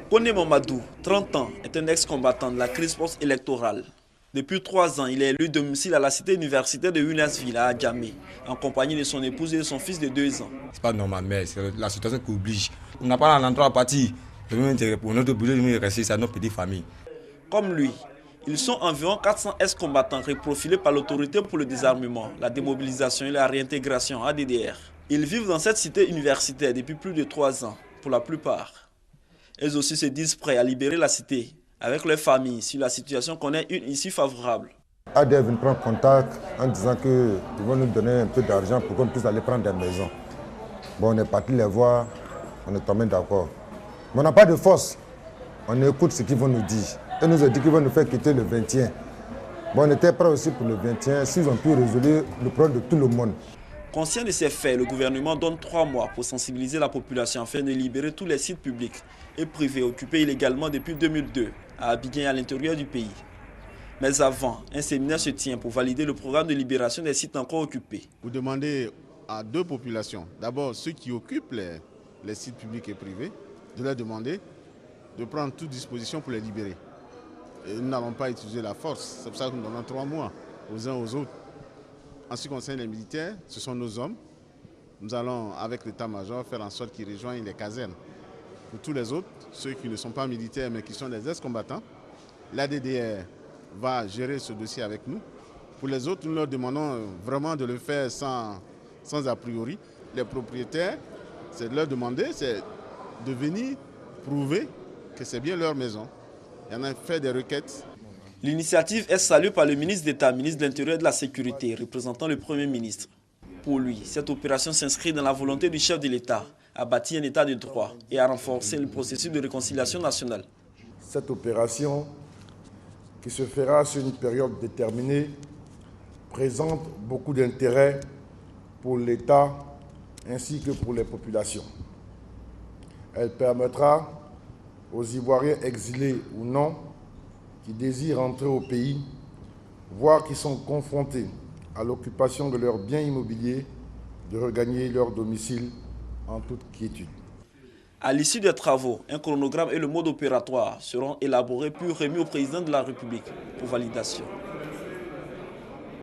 Koné Mamadou, 30 ans, est un ex-combattant de la crise post-électorale. Depuis 3 ans, il est élu domicile à la cité universitaire de Williamsville à Adjamé, en compagnie de son épouse et de son fils de 2 ans. C'est pas normal, mais c'est la situation qui oblige. On n'a pas un endroit à partir. Pour notre boulot, de rester à notre petite famille. Comme lui, ils sont environ 400 ex-combattants reprofilés par l'autorité pour le désarmement, la démobilisation et la réintégration ADDR. Ils vivent dans cette cité universitaire depuis plus de 3 ans, pour la plupart. Elles aussi se disent prêts à libérer la cité, avec leurs familles, si la situation connaît une issue favorable. ADF vient prendre contact en disant qu'ils vont nous donner un peu d'argent pour qu'on puisse aller prendre des maisons. Bon, on est parti les voir, on est tombé d'accord. Mais on n'a pas de force. On écoute ce qu'ils vont nous dire. Ils nous ont dit qu'ils vont nous faire quitter le 21. Bon, on était prêts aussi pour le 21, s'ils ont pu résoudre le problème de tout le monde. Conscient de ces faits, le gouvernement donne 3 mois pour sensibiliser la population afin de libérer tous les sites publics et privés occupés illégalement depuis 2002 à Abidjan et à l'intérieur du pays. Mais avant, un séminaire se tient pour valider le programme de libération des sites encore occupés. Vous demandez à 2 populations, d'abord ceux qui occupent les sites publics et privés, de leur demander de prendre toute disposition pour les libérer. Et nous n'allons pas utiliser la force, c'est pour ça que nous donnons 3 mois aux uns aux autres. En ce qui concerne les militaires, ce sont nos hommes. Nous allons, avec l'état-major, faire en sorte qu'ils rejoignent les casernes. Pour tous les autres, ceux qui ne sont pas militaires mais qui sont des ex-combattants, l'ADDR va gérer ce dossier avec nous. Pour les autres, nous leur demandons vraiment de le faire sans a priori. Les propriétaires, c'est de leur demander, c'est de venir prouver que c'est bien leur maison. Il y en a fait des requêtes. L'initiative est saluée par le ministre d'État, ministre de l'Intérieur et de la Sécurité, représentant le Premier ministre. Pour lui, cette opération s'inscrit dans la volonté du chef de l'État à bâtir un État de droit et à renforcer le processus de réconciliation nationale. Cette opération, qui se fera sur une période déterminée, présente beaucoup d'intérêt pour l'État ainsi que pour les populations. Elle permettra aux Ivoiriens exilés ou non qui désirent entrer au pays, voire qui sont confrontés à l'occupation de leurs biens immobiliers, de regagner leur domicile en toute quiétude. À l'issue des travaux, un chronogramme et le mode opératoire seront élaborés puis remis au président de la République pour validation.